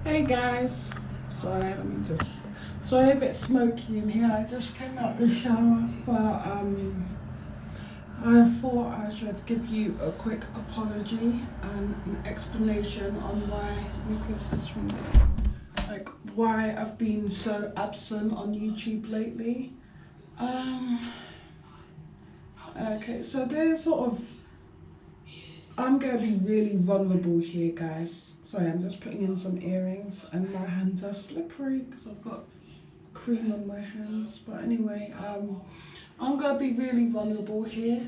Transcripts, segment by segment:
Hey guys, sorry if it's smoky in here. I just came out the shower, but I thought I should give you a quick apology and an explanation on why, because this one there, like why I've been so absent on YouTube lately. Um, okay, so there's sort of, I'm gonna be really vulnerable here, guys. Sorry, I'm just putting in some earrings and my hands are slippery because I've got cream on my hands. But anyway, I'm gonna be really vulnerable here.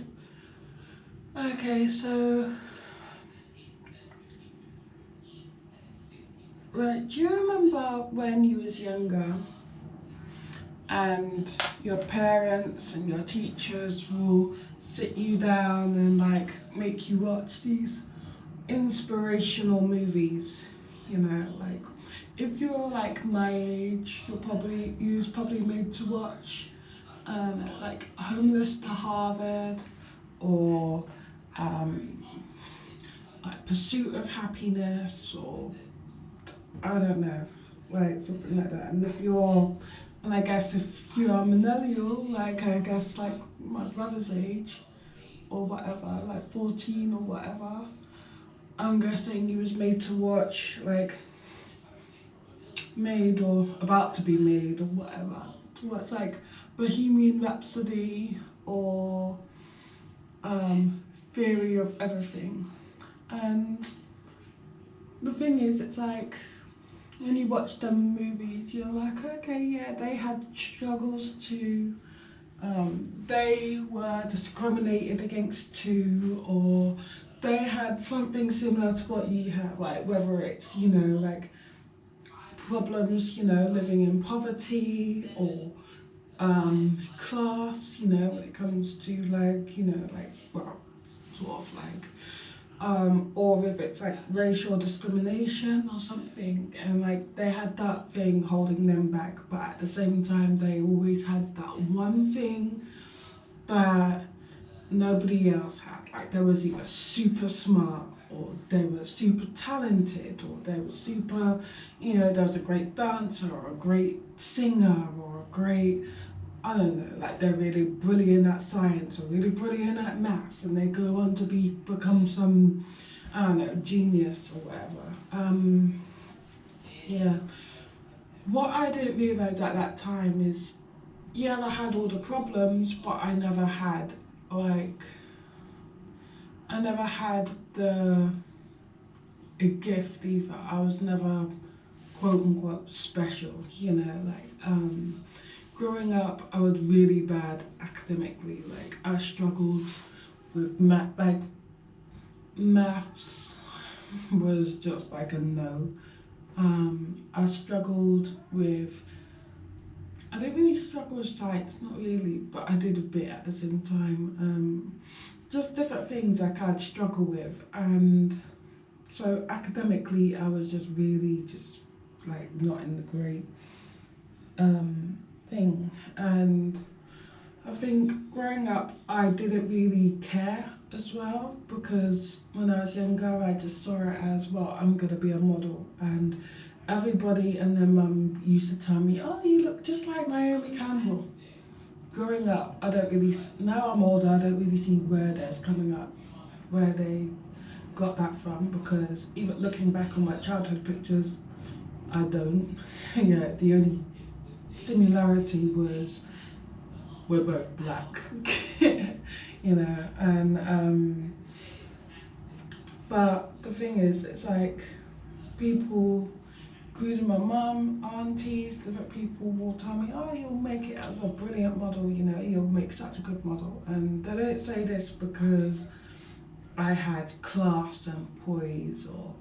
Okay, so right, do you remember when you was younger and your parents and your teachers will sit you down and like make you watch these inspirational movies? You know, like if you're like my age, you was probably made to watch like Homeless to Harvard or um, like Pursuit of Happiness or I don't know, like something like that. And I guess if you're a millennial, like I guess like my brother's age or whatever, like 14 or whatever, I'm guessing you was made to watch like made or about to be made or whatever. To watch like Bohemian Rhapsody or Theory of Everything. And the thing is, it's like when you watch them movies, you're like, okay, yeah, they had struggles too. They were discriminated against too, or they had something similar to what you have, like whether it's, you know, like problems, you know, living in poverty or class, you know, when it comes to like, you know, like, well, sort of like, or if it's like racial discrimination or something, and like they had that thing holding them back, but at the same time, they always had that one thing that nobody else had. Like they was either super smart or they were super talented or they were super, you know, there was a great dancer or a great singer or a great, I don't know, like they're really brilliant at science or really brilliant at maths and they go on to become some, I don't know, genius or whatever. Yeah. What I didn't realise at that time is, yeah, I had all the problems, but like, I never had a gift either. I was never quote unquote special, you know, like, growing up, I was really bad academically. Like I struggled with math. Like maths was just like a no. I struggled with. I didn't really struggle with science, not really, but I did a bit at the same time. Just different things like I'd struggle with, and so academically, I was just really just like not in the great thing. And I think growing up, I didn't really care as well because when I was younger, I just saw it as, well, I'm going to be a model. And everybody and their mum used to tell me, oh, you look just like Naomi Campbell. Growing up, I don't really, now I'm older, I don't really see where that's coming up, where they got that from, because even looking back on my childhood pictures, I don't. Yeah, the only similarity was we're both black, you know, and but the thing is, it's like people, including my mum, aunties, different people will tell me, oh, you'll make it as a brilliant model, you know, you'll make such a good model. And they don't say this because I had class and poise or,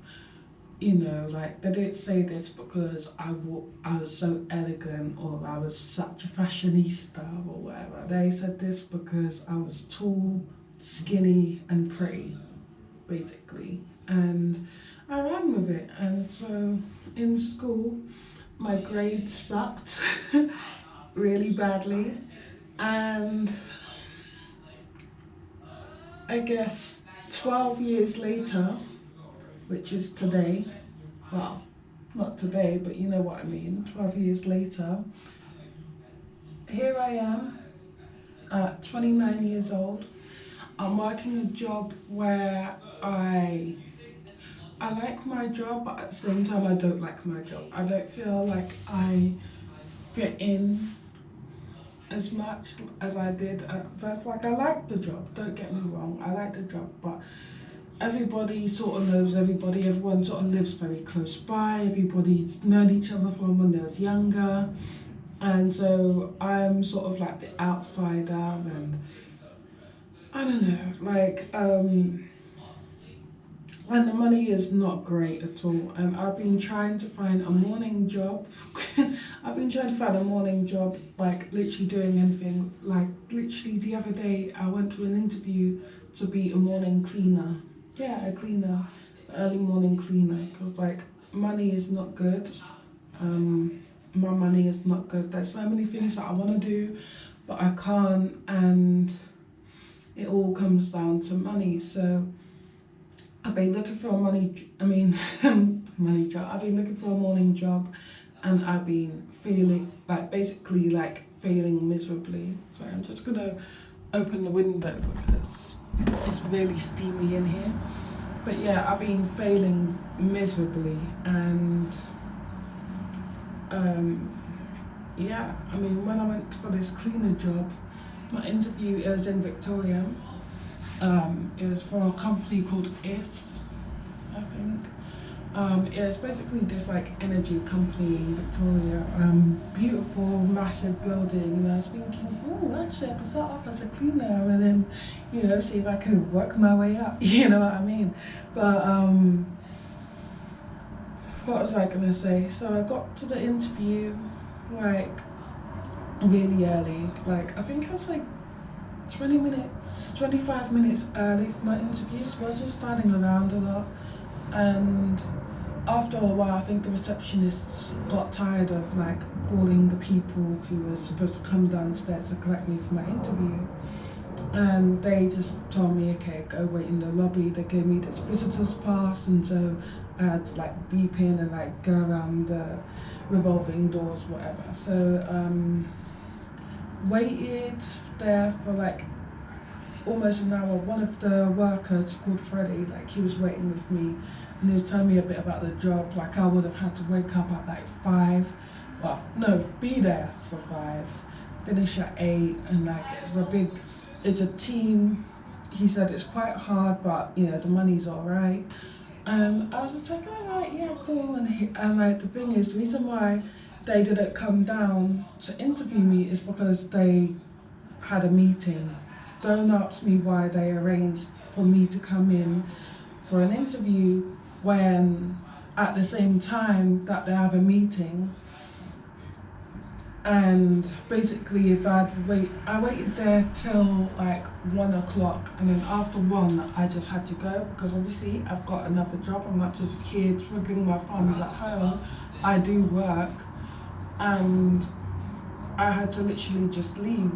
you know, like they didn't say this because I was so elegant or I was such a fashionista or whatever. They said this because I was tall, skinny and pretty, basically. And I ran with it. And so in school, my grades sucked really badly. And I guess 12 years later, which is today, well, not today, but you know what I mean, 12 years later, here I am at 29 years old. I'm working a job where I like my job, but at the same time I don't like my job. I don't feel like I fit in as much as I did at first. Like, I like the job, don't get me wrong, I like the job, but everybody sort of knows everybody, everyone sort of lives very close by, everybody's known each other from when they was younger, and so I'm sort of like the outsider, and I don't know, like, and the money is not great at all. I've been trying to find a morning job. I've been trying to find a morning job, like literally doing anything. Like literally the other day, I went to an interview to be a morning cleaner. Yeah, a cleaner, early morning cleaner. Because like money is not good. My money is not good. There's so many things that I want to do, but I can't, and it all comes down to money. So I've been looking for a money job. I've been looking for a morning job, and I've been feeling like basically like failing miserably. So I'm just gonna open the window because it's really steamy in here. But yeah, I've been failing miserably, and yeah, I mean, when I went for this cleaner job, my interview, it was in Victoria. It was for a company called IS, I think. It's basically this like energy company in Victoria. Beautiful, massive building. And I was thinking, oh, actually, I could start off as a cleaner and then, you know, see if I could work my way up. You know what I mean? But what was I gonna say? So I got to the interview like really early. Like I think I was like 20 minutes, 25 minutes early for my interview, so I was just standing around a lot. And after a while, I think the receptionists got tired of like calling the people who were supposed to come downstairs to collect me for my interview. And they just told me, okay, go wait in the lobby. They gave me this visitor's pass, and so I had to like beep in and like go around the revolving doors, whatever. So waited there for like almost an hour. One of the workers called Freddie, like he was waiting with me, and he was telling me a bit about the job. Like I would have had to wake up at like 5, well no, be there for 5, finish at 8, and like it's a team. He said it's quite hard, but you know the money's alright. And I was just like, alright, yeah, cool. And like the thing is, the reason why they didn't come down to interview me is because they had a meeting. Don't ask me why they arranged for me to come in for an interview when at the same time that they have a meeting. And basically I waited there till like 1 o'clock, and then after 1 I just had to go because obviously I've got another job. I'm not just here twiddling my thumbs at home. I do work, and I had to literally just leave.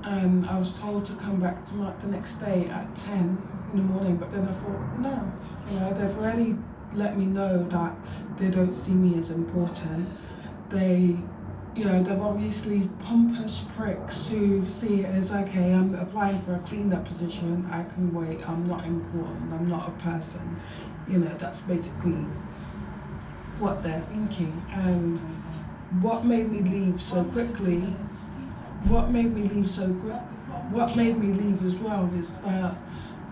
And I was told to come back to work the next day at 10 in the morning, but then I thought, no, you know, they've already let me know that they don't see me as important. You know, they're obviously pompous pricks who see it as, okay, I'm applying for a cleaner position, I can wait, I'm not important, I'm not a person. You know, that's basically what they're thinking. And what made me leave so quickly, what made me leave as well is that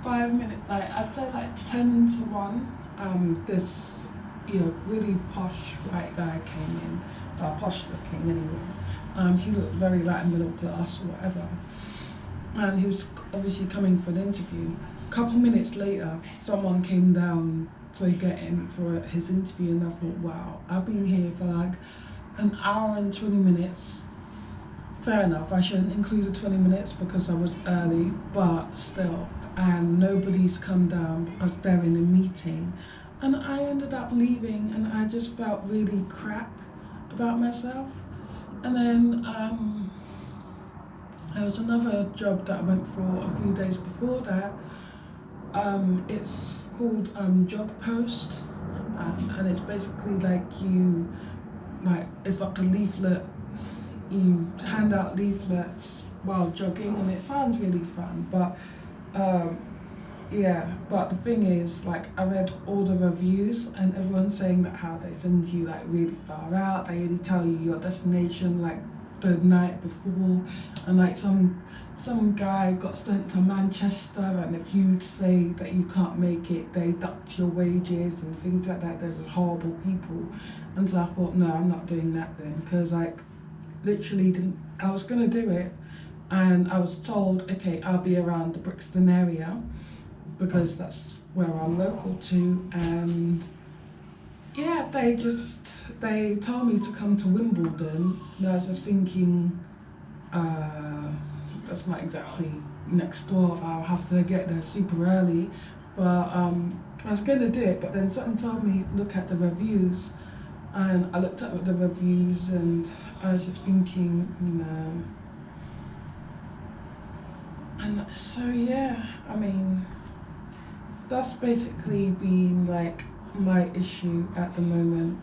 5 minutes, like I'd say like 10 to 1, this, you know, really posh white guy came in. Posh looking anyway. He looked very like middle class or whatever, and he was obviously coming for an interview. A couple minutes later, someone came down to get him for his interview, and I thought, wow, I've been here for like an hour and 20 minutes. Fair enough, I shouldn't include the 20 minutes because I was early, but still, and nobody's come down because they're in a meeting. And I ended up leaving, and I just felt really crap about myself. And then there was another job that I went for a few days before that. It's called Job Post. and it's basically it's like a leaflet. You hand out leaflets while jogging, and it sounds really fun, but yeah, but the thing is, like, I read all the reviews and everyone's saying that how they send you like really far out. They only tell you your destination like the night before, and like some guy got sent to Manchester, and if you say that you can't make it, they deduct your wages and things like that. There's horrible people, and so I thought, no, I'm not doing that then, because like literally I was gonna do it, and I was told, okay, I'll be around the Brixton area because that's where I'm local to, and yeah, they told me to come to Wimbledon, and I was just thinking, that's not exactly next door, I'll have to get there super early, but I was gonna do it, but then someone told me, look at the reviews, and I looked at the reviews, and I was just thinking, no. And so yeah, I mean, that's basically been like my issue at the moment.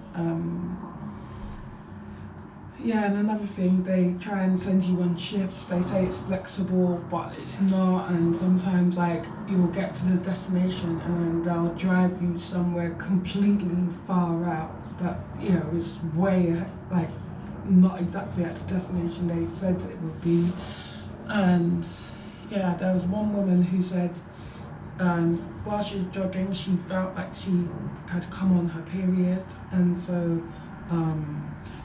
Yeah, and another thing, they try and send you on shifts, they say it's flexible, but it's not, and sometimes like you'll get to the destination and they'll drive you somewhere completely far out that, you know, is way like not exactly at the destination they said it would be. And yeah, there was one woman who said while she was jogging, she felt like she had come on her period, and so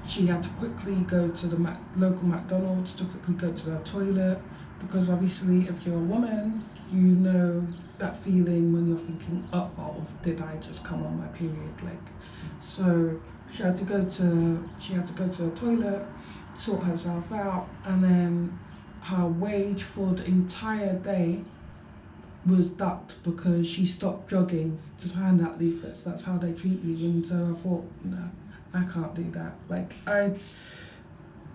she had to quickly go to the local McDonald's to quickly go to the toilet, because obviously if you're a woman, you know that feeling when you're thinking, uh-oh, did I just come on my period? Like, so she had to go to the toilet, sort herself out, and then her wage for the entire day was ducked because she stopped jogging to hand out leaflets. That's how they treat you. And so I thought, no, I can't do that. Like, I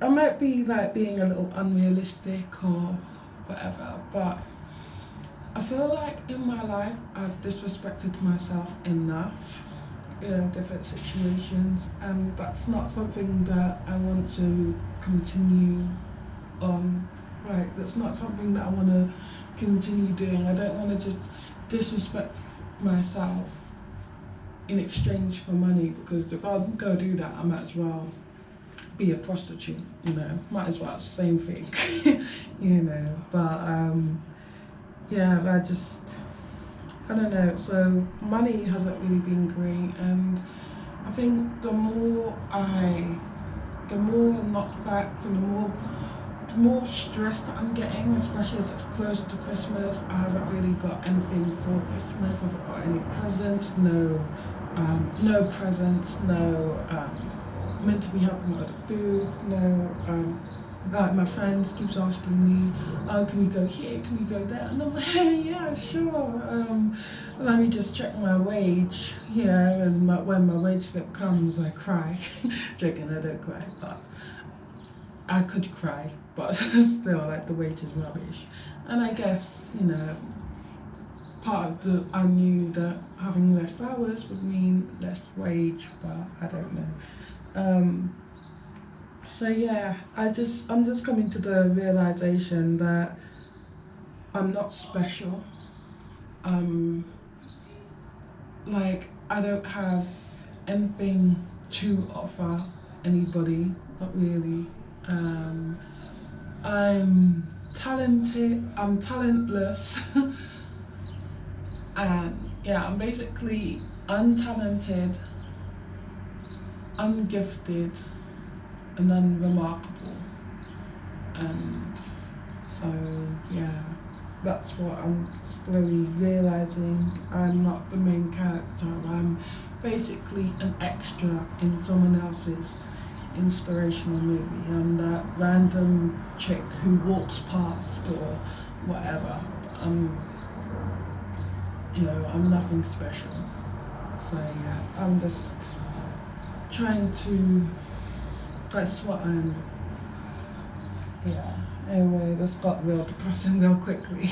might be like being a little unrealistic or whatever, but I feel like in my life I've disrespected myself enough in different situations, and that's not something that I want to continue on. Like, that's not something that I want to continue doing. I don't want to just disrespect myself in exchange for money, because if I'm going to do that, I might as well be a prostitute, you know, might as well, it's the same thing, you know, but yeah, I don't know, so money hasn't really been great, and I think the more knockbacks and the more stress that I'm getting, especially as it's close to Christmas. I haven't really got anything for Christmas. I haven't got any presents, no presents, meant to be helping with the food, like my friends keeps asking me, oh, can we go here, can we go there? And I'm like, hey, yeah, sure. Let me just check my wage, yeah, and when my wage slip comes, I cry. Joking, I don't cry, but I could cry, but still, like, the wage is rubbish. And I guess, you know, I knew that having less hours would mean less wage, but I don't know. So yeah, I'm just coming to the realization that I'm not special. Like, I don't have anything to offer anybody, not really. I'm talentless. And yeah, I'm basically untalented, ungifted, and unremarkable. And so yeah, that's what I'm slowly realizing. I'm not the main character. I'm basically an extra in someone else's inspirational movie. I'm that random chick who walks past or whatever. I'm nothing special. So yeah, I'm just trying to, that's what I'm, yeah. Anyway, this got real depressing real quickly.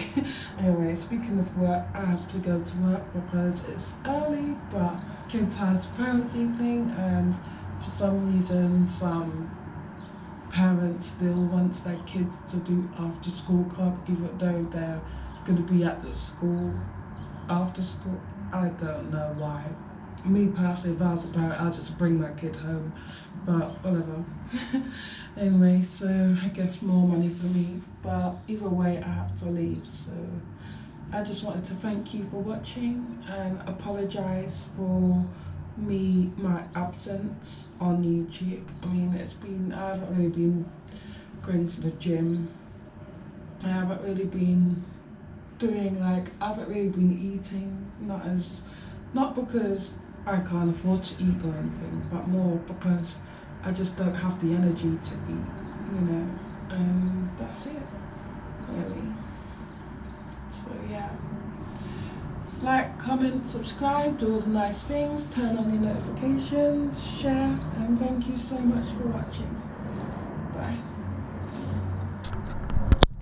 Anyway, speaking of work, I have to go to work because it's early, but kids has parents' evening, and for some reason some parents still wants their kids to do after school club even though they're going to be at the school after school. I don't know why. Me personally, if I was a parent, I'd just bring my kid home, but whatever. Anyway, so I guess more money for me, but either way I have to leave. So I just wanted to thank you for watching and apologise for my absence on YouTube. I mean, I haven't really been going to the gym. I haven't really been I haven't really been eating, not because I can't afford to eat or anything, but more because I just don't have the energy to eat, and that's it, really. So yeah. Like, comment, subscribe, do all the nice things, turn on your notifications, share, and thank you so much for watching. Bye.